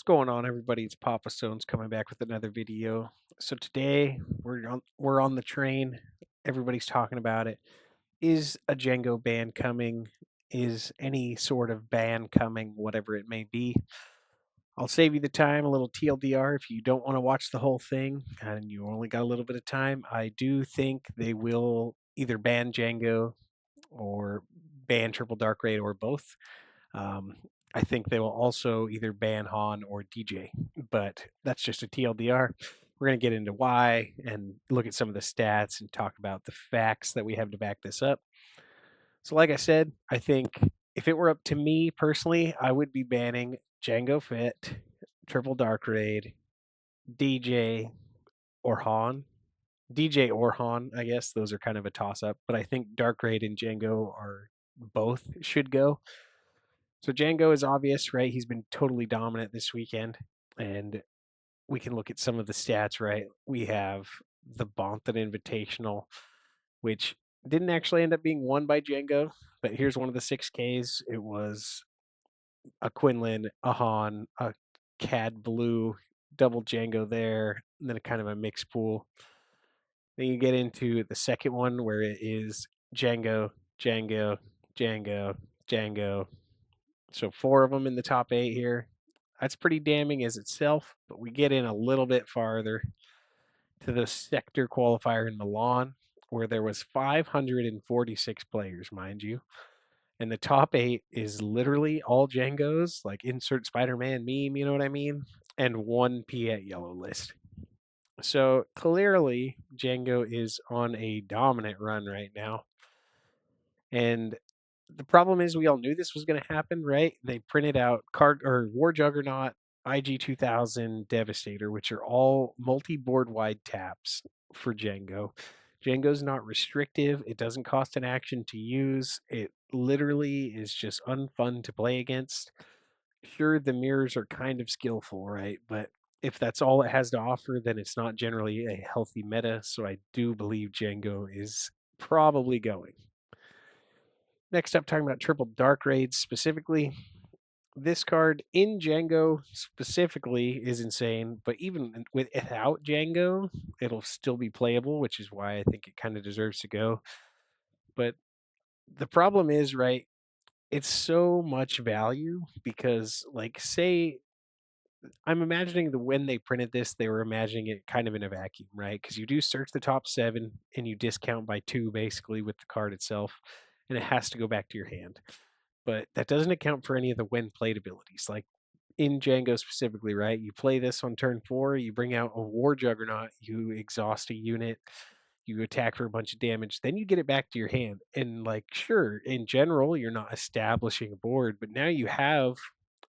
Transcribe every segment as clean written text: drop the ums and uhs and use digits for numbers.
Going on, everybody? It's PapaStones coming back with another video. So today we're on the train. Everybody's talking about it. Is a Django ban coming? Is any sort of ban coming, whatever it may be? I'll save you the time, a little TLDR if you don't want to watch the whole thing and you only got a little bit of time. I do think they will either ban Django or ban Triple Dark Raid or both. Um, I think they will also either ban Han or DJ, but that's just a TLDR. We're going to get into why and look at some of the stats and talk about the facts that we have to back this up. So, like I said, I think if it were up to me personally, I would be banning Django Fett, Triple Dark Raid, DJ, or Han. DJ or Han, I guess those are kind of a toss up, but I think Dark Raid and Django are both should go. So Django is obvious, right? He's been totally dominant this weekend, and we can look at some of the stats, right? We have the Bontham Invitational, which didn't actually end up being won by Django, but here's one of the 6Ks. It was a Quinlan, a Han, a Cad Blue, double Django there, and then a kind of a mixed pool. Then you get into the second one where it is Django, Django, Django, Django, so 4 of them in the top 8 here. That's pretty damning as itself, but we get in a little bit farther to the sector qualifier in Milan, where there was 546 players, mind you. And the top 8 is literally all Django's, like insert Spider-Man meme, you know what I mean? And 1 P at yellow list. So clearly, Django is on a dominant run right now. And the problem is we all knew this was going to happen, right? They printed out card or War Juggernaut, IG 2000, Devastator, which are all multi-board wide taps for Django. Django's not restrictive. It doesn't cost an action to use. It literally is just unfun to play against. Sure, the mirrors are kind of skillful, right? But if that's all it has to offer, then it's not generally a healthy meta. So I do believe Django is probably going. Next up, talking about triple dark raids specifically. This card in Django specifically is insane, but even without Django, it'll still be playable, which is why I think it kind of deserves to go. But the problem is, right, it's so much value because, like, say, I'm imagining the when they printed this, they were imagining it kind of in a vacuum, right? Because you do search the top 7 and you discount by 2 basically with the card itself, and it has to go back to your hand. But that doesn't account for any of the when played abilities. Like in Django specifically, right? You play this on turn 4, you bring out a War Juggernaut, you exhaust a unit, you attack for a bunch of damage, then you get it back to your hand. And like, sure, in general, you're not establishing a board, but now you have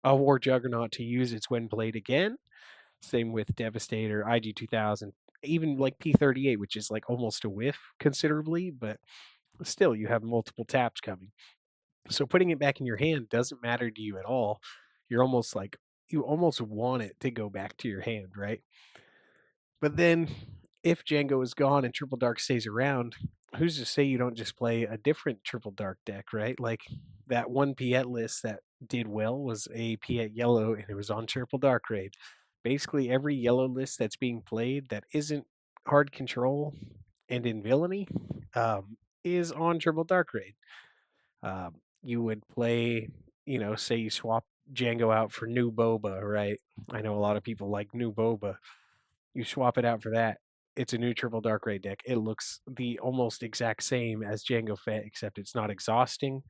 a War Juggernaut to use its when played again. Same with Devastator, IG 2000, even like P38, which is like almost a whiff considerably, but still you have multiple taps coming. So putting it back in your hand doesn't matter to you at all. You're almost like you almost want it to go back to your hand, right? But then if Django is gone and Triple Dark stays around, who's to say you don't just play a different Triple Dark deck, right? Like that one Piet list that did well was a Piet yellow and it was on Triple Dark Raid. Basically every yellow list that's being played that isn't hard control and in villainy is on Triple Dark Raid. You would play, say you swap Django out for new Boba, right? I know a lot of people like new Boba. You swap it out for that. It's a new Triple Dark Raid deck. It looks the almost exact same as Django Fett, except it's not exhausting,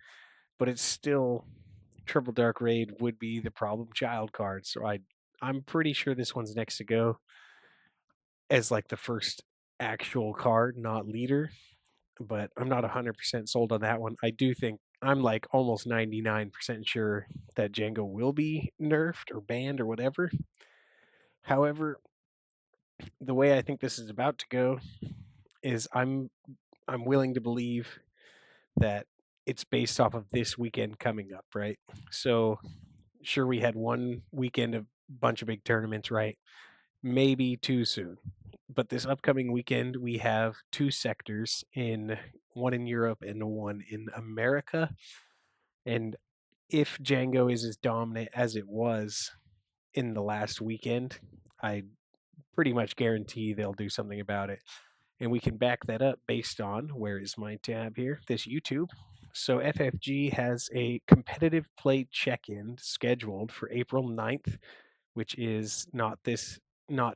but it's still Triple Dark Raid would be the problem child card. So I'm pretty sure this one's next to go as like the first actual card, not leader, but I'm not 100% sold on that one. I do think I'm like almost 99% sure that Django will be nerfed or banned or whatever. However, the way I think this is about to go is I'm willing to believe that it's based off of this weekend coming up, right? So sure we had one weekend of bunch of big tournaments, right? Maybe too soon. But this upcoming weekend we have 2 sectors in one in Europe and one in America. And if Django is as dominant as it was, in the last weekend. I pretty much guarantee they'll do something about it. And we can back that up based on, where is my tab here? This YouTube. So FFG has a competitive play check-in scheduled for April 9th, which is not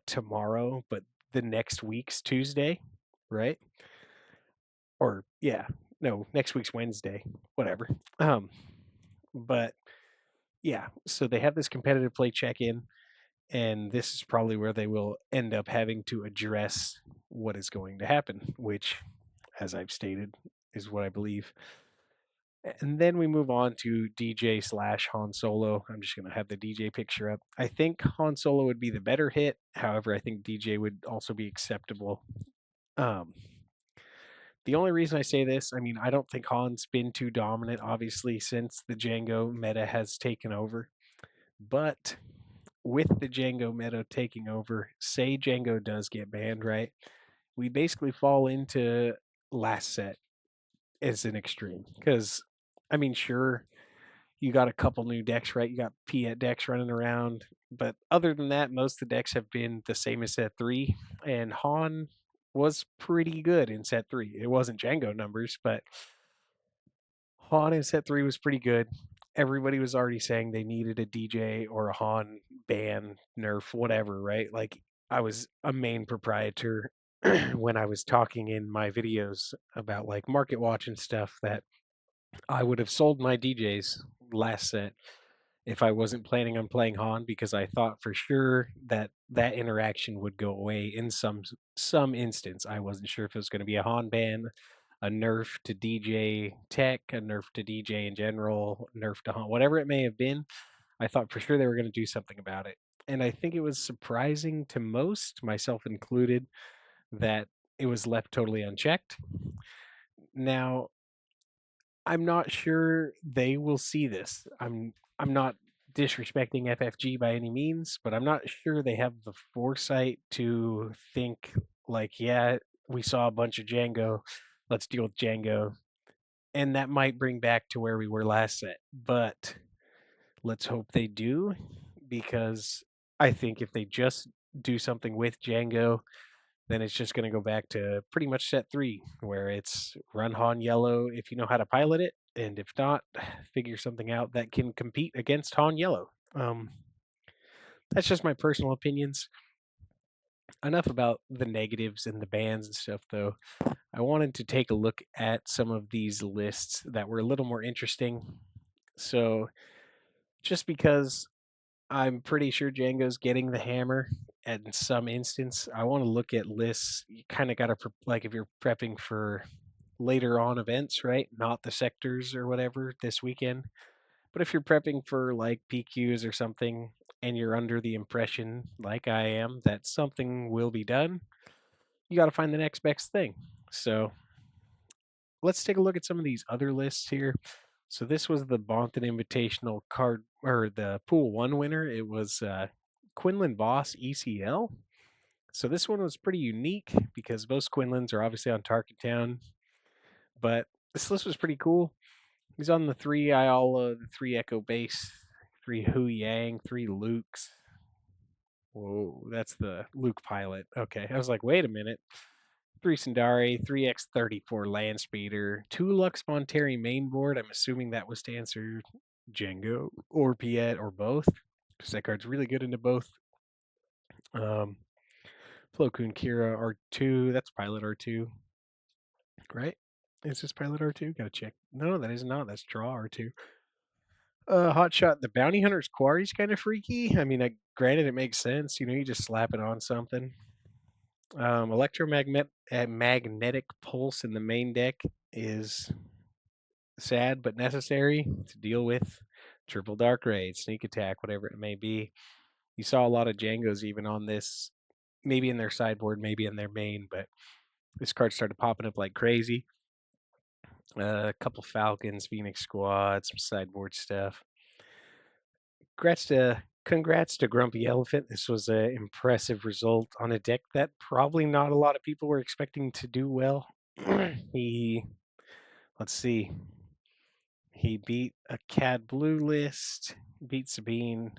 tomorrow, but the next week's Tuesday, right? Or yeah, no, next week's Wednesday, whatever. Um, but yeah, so they have this competitive play check-in, and this is probably where they will end up having to address what is going to happen, which, as I've stated, is what I believe. And then we move on to DJ slash Han Solo. I'm just going to have the DJ picture up. I think Han Solo would be the better hit. However, I think DJ would also be acceptable. Um, the only reason I say this, I mean, I don't think Han's been too dominant, obviously, since the Django meta has taken over. But with the Django meta taking over, say Django does get banned, right? We basically fall into last set as an extreme. Because, I mean, sure, you got a couple new decks, right? You got Piet decks running around. But other than that, most of the decks have been the same as set three. And Han was pretty good in set three. It wasn't Django numbers, but Han in set three was pretty good. Everybody was already saying they needed a DJ or a Han ban, nerf, whatever, right? Like, I was a main proprietor when I was talking in my videos about like market watch and stuff that I would have sold my DJs last set if I wasn't planning on playing Han, because I thought for sure that that interaction would go away in some instance. I wasn't sure if it was going to be a Han ban, a nerf to DJ Tech, a nerf to DJ in general, nerf to Han, whatever it may have been. I thought for sure they were going to do something about it. And I think it was surprising to most, myself included, that it was left totally unchecked. Now, I'm not sure they will see this. I'm not disrespecting FFG by any means, but I'm not sure they have the foresight to think like, yeah, we saw a bunch of Django, let's deal with Django. And that might bring back to where we were last set. But let's hope they do, because I think if they just do something with Django, then it's just going to go back to pretty much set three, where it's run Han Yellow if you know how to pilot it, and if not, figure something out that can compete against Han Yellow. That's just my personal opinions. Enough about the negatives and the bans and stuff, though. I wanted to take a look at some of these lists that were a little more interesting. So, just because I'm pretty sure Django's getting the hammer in some instance, I want to look at lists. You kind of got to, like, if you're prepping for later on events, right? Not the sectors or whatever this weekend. But if you're prepping for like PQs or something and you're under the impression, like I am, that something will be done, you got to find the next best thing. So let's take a look at some of these other lists here. So this was the Bonton Invitational card, or the Pool 1 winner. It was Quinlan Voss ECL. So this one was pretty unique because most Quinlans are obviously on Target Town, but this list was pretty cool. He's on the 3 Ayala, the 3 Echo Base, 3 Hu Yang, 3 Lukes. Whoa, that's the Luke pilot. Okay, I was like, wait a minute. 3 Sundari, 3x34 Land Speeder, 2 Lux Monteri mainboard. I'm assuming that was to answer Django or Piet or both, because that card's really good into both. Um, Plo Koon Kira R2, that's pilot R2, right? Is this pilot R2? Gotta check. No, that is not. That's draw R2. Hot Shot, the Bounty Hunter's Quarry's kind of freaky. I mean, granted, it makes sense. You know, you just slap it on something. Magnetic Pulse in the main deck is sad but necessary to deal with. Triple Dark Raid, Sneak Attack, whatever it may be. You saw a lot of Djangos even on this, maybe in their sideboard, maybe in their main, but this card started popping up like crazy. A couple Falcons, Phoenix Squad, some sideboard stuff. Congrats to Grumpy Elephant. This was an impressive result on a deck that probably not a lot of people were expecting to do well. he, let's see, he beat a Cad Blue list, beat Sabine,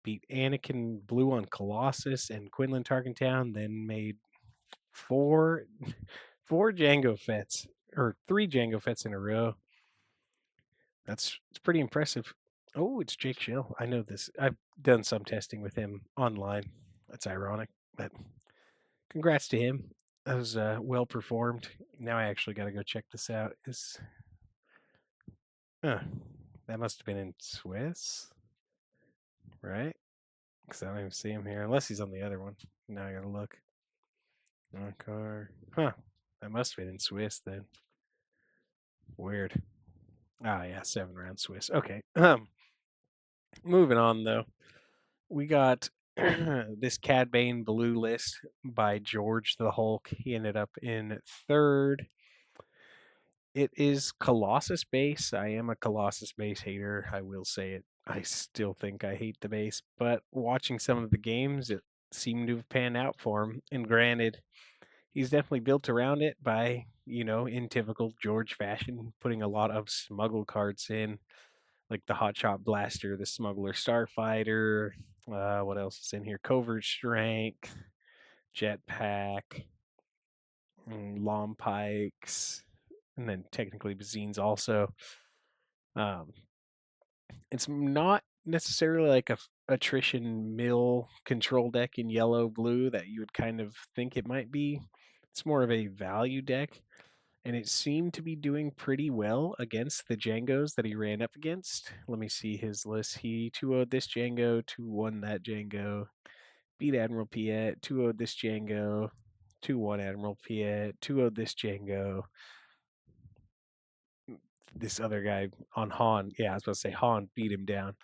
beat Anakin Blue on Colossus and Quinlan Tarkentown, then made four four Jango Fets or three Jango Fets in a row. It's pretty impressive. Oh, it's Jake Schill. I know this. I've done some testing with him online. That's ironic, but congrats to him. That was well performed. Now I actually got to go check this out. Is that must have been in Swiss, right? Because I don't even see him here, unless he's on the other one. Now I gotta look. Car. Huh. That must have been in Swiss then. Weird. Ah, yeah, 7 round Swiss. Okay. Moving on though. We got this Cad Bane Blue list by George the Hulk. He ended up in third. It is Colossus base. I am a Colossus base hater. I will say it. I still think I hate the base, but watching some of the games, it seemed to have panned out for him. And granted, he's definitely built around it by, in typical George fashion, putting a lot of smuggle cards in, like the Hotshot Blaster, the Smuggler Starfighter. What else is in here? Covert Strength, Jetpack, Long Pikes, and then technically Bazines also. Um, it's not necessarily like a attrition mill control deck in yellow blue that you would kind of think it might be. It's more of a value deck, and it seemed to be doing pretty well against the Djangos that he ran up against. Let me see his list. He 2-0'd this Django, 2-1 that Django, beat Admiral Piet, 2-0'd this Django, 2-1 Admiral Piet, 2-0'd this Django. This other guy on Han. Yeah, I was about to say Han beat him down.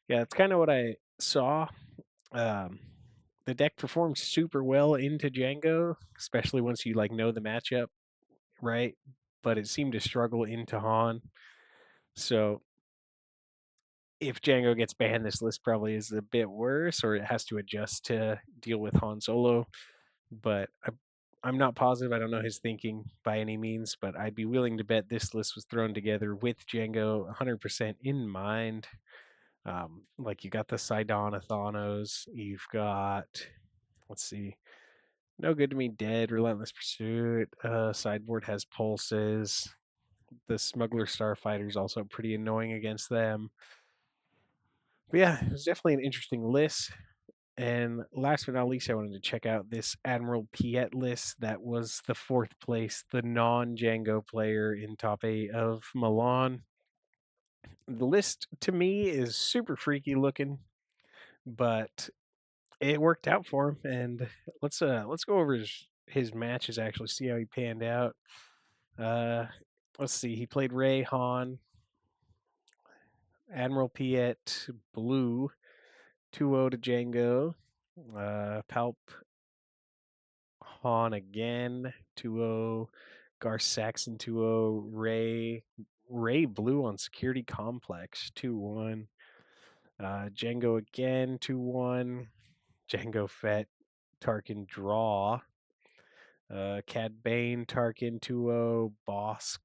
Yeah, that's kind of what I saw. Um, the deck performs super well into Django, especially once you know the matchup, right? But it seemed to struggle into Han. So if Django gets banned, this list probably is a bit worse, or it has to adjust to deal with Han Solo. But I'm not positive. I don't know his thinking by any means, but I'd be willing to bet this list was thrown together with Django 100% in mind. Like you got the Sidonathanos, you've got, let's see, No Good to Me Dead, Relentless Pursuit. Sideboard has Pulses. The Smuggler Starfighter is also pretty annoying against them. But yeah, it was definitely an interesting list. And last but not least, I wanted to check out this Admiral Piet list that was the fourth place, the non Django player in top 8 of Milan. The list to me is super freaky looking, but it worked out for him. And let's go over his matches actually, see how he panned out. Uh, let's see, he played Ray Han, Admiral Piet, Blue, 2-0 to Django, Palp Han again, 2-0. Gar Saxon 2-0. Ray Blue on Security Complex 2-1. Django again 2-1. Django Fett Tarkin draw. Cad Bane Tarkin 2-0. Bosk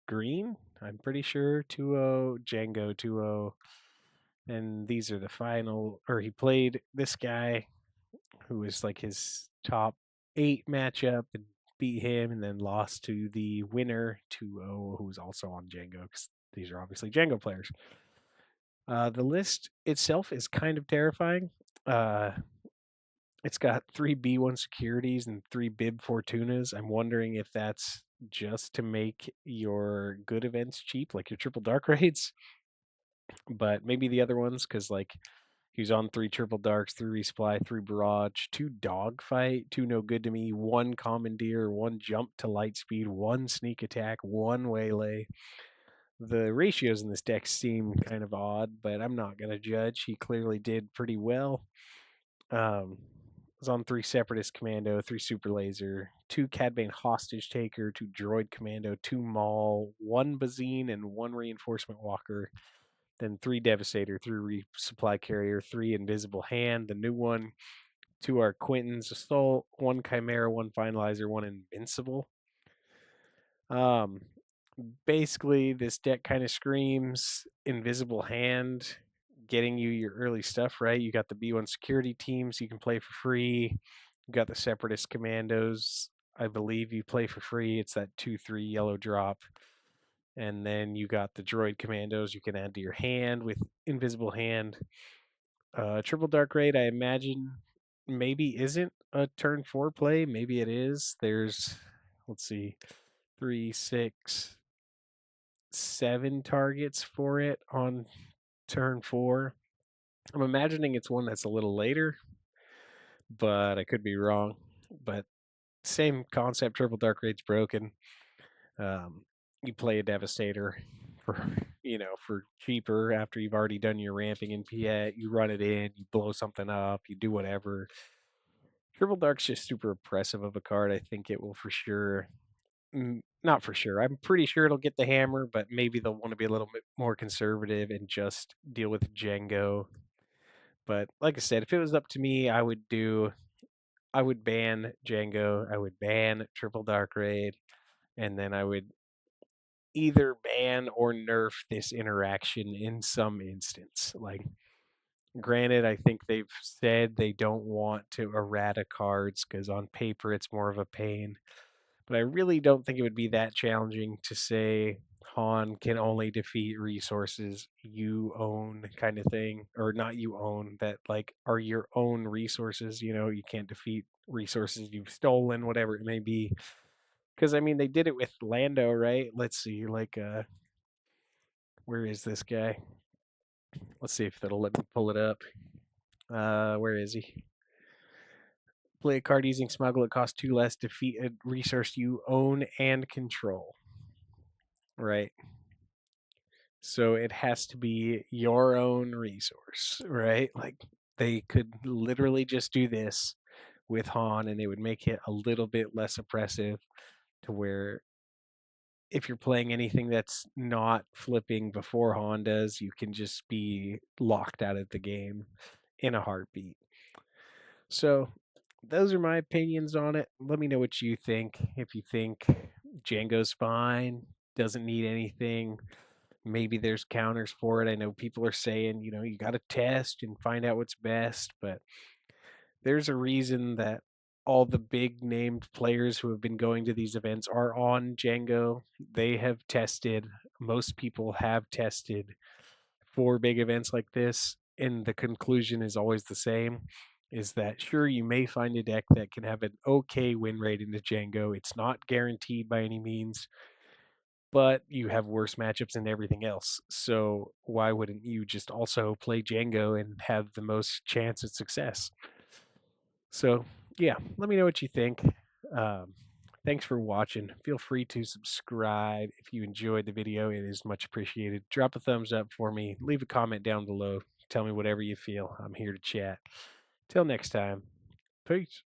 Green, I'm pretty sure 2-0. Django 2-0. And these are the final, or he played this guy who was like his top 8 matchup and beat him, and then lost to the winner 2-0, who's also on Django, because these are obviously Django players. The list itself is kind of terrifying. Uh, it's got 3 B1 securities and 3 Bib Fortunas. I'm wondering if that's just to make your good events cheap, like your triple dark raids, but maybe the other ones, because he's on 3 triple darks, 3 resupply, 3 barrage, 2 dogfight, 2 no good to me, 1 commandeer, 1 jump to light speed, 1 sneak attack, 1 waylay. The ratios in this deck seem kind of odd, but I'm not going to judge. He clearly did pretty well. Was on 3 separatist commando, 3 super laser, 2 Cadbane hostage taker, 2 droid commando, 2 maul, 1 bazine, and 1 reinforcement walker. Then 3 devastator, 3 resupply carrier, 3 invisible hand. The new one, 2 are Quentin's assault, 1 chimera, 1 finalizer, 1 invincible. Basically, this deck kind of screams invisible hand getting you your early stuff, right? You got the B1 security teams you can play for free. You got the Separatist Commandos. I believe you play for free. It's that 2/3 yellow drop. And then you got the droid commandos you can add to your hand with invisible hand. Triple Dark Raid, I imagine, maybe isn't a turn 4 play. Maybe it is. There's, let's see, 3, 6, 7 targets for it on turn 4. I'm imagining it's one that's a little later, but I could be wrong. But same concept. Triple Dark Raid's broken. You play a Devastator for for cheaper after you've already done your ramping in Piet. You run it in, you blow something up, you do whatever. Triple Dark's just super oppressive of a card. I think it will for sure. Not for sure. I'm pretty sure it'll get the hammer, but maybe they'll want to be a little bit more conservative and just deal with Django. But like I said, if it was up to me, I would ban Django, I would ban Triple Dark Raid, and then I would either ban or nerf this interaction in some instance. Like, granted, I think they've said they don't want to errata cards because on paper it's more of a pain. But I really don't think it would be that challenging to say Han can only defeat resources you own, kind of thing, or not you own, that like are your own resources. You can't defeat resources you've stolen, whatever it may be. Because I mean, they did it with Lando, right? Let's see, like, where is this guy? Let's see if that'll let me pull it up. Where is he? Play a card using smuggle. It costs 2 less. Defeat a resource you own and control. Right. So it has to be your own resource, right? Like they could literally just do this with Han and it would make it a little bit less oppressive to where if you're playing anything that's not flipping before Han does, you can just be locked out of the game in a heartbeat. So those are my opinions on it. Let me know what you think. If you think Django's fine, doesn't need anything, maybe there's counters for it. I know people are saying, you got to test and find out what's best, but there's a reason that all the big named players who have been going to these events are on Django. They have tested, most people have tested for big events like this, and the conclusion is always the same, is that sure, you may find a deck that can have an okay win rate in the Django. It's not guaranteed by any means, but you have worse matchups and everything else. So why wouldn't you just also play Django and have the most chance at success? So yeah, let me know what you think. Um, Thanks for watching. Feel free to subscribe if you enjoyed the video. It is much appreciated. Drop a thumbs up for me. Leave a comment down below. Tell me whatever you feel. I'm here to chat. Till next time. Peace.